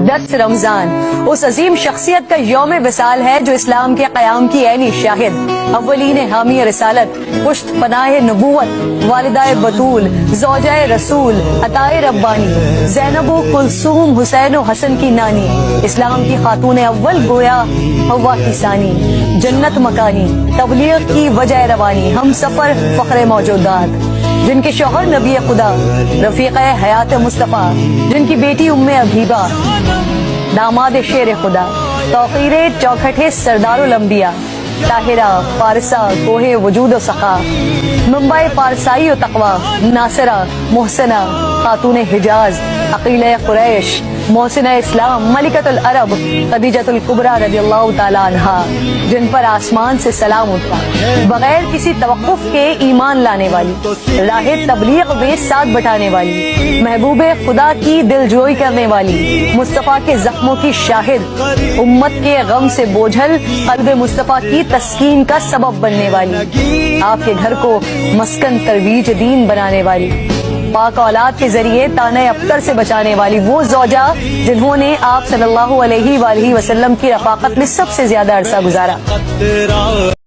10 رمضان اس عظیم شخصیت کا یوم وصال ہے جو اسلام کے قیام کی عینی شاہد، اولین حامی رسالت، پشت پناہ نبوت، والدہ بطول، زوجہ رسول، عطائے ربانی، زینب و کلثوم حسین و حسن کی نانی، اسلام کی خاتون اول گویا حوا کی ثانی، جنت مکانی، تبلیغ کی وجہ روانی، ہم سفر فخر موجودات، جن کے شوہر نبی خدا، رفیق حیات مصطفیٰ، جن کی بیٹی ام حبیبہ، داماد شیر خدا، توقیر چوکھٹے سردار الانبیاء، طاہرہ، فارسہ، کوہ وجود و سخا، منبع پارسائی و تقوی، ناصرہ، محسنہ، خاتون حجاز، عقیلہ قریش، محسنہ اسلام، ملکۃ العرب، خدیجۃ الکبریٰ رضی اللہ تعالی عنہا، جن پر آسمان سے سلام اترا، بغیر کسی توقف کے ایمان لانے والی، راہ تبلیغ میں ساتھ بٹانے والی، محبوب خدا کی دل جوئی کرنے والی، مصطفیٰ کے زخموں کی شاہد، امت کے غم سے بوجھل قلب مصطفیٰ کی تسکین کا سبب بننے والی، آپ کے گھر کو مسکن ترویج دین بنانے والی، پاک اولاد کے ذریعے طعنہ ابتر سے بچانے والی وہ زوجہ جنہوں نے آپ صلی اللہ علیہ وآلہ وسلم کی رفاقت میں سب سے زیادہ عرصہ گزارا۔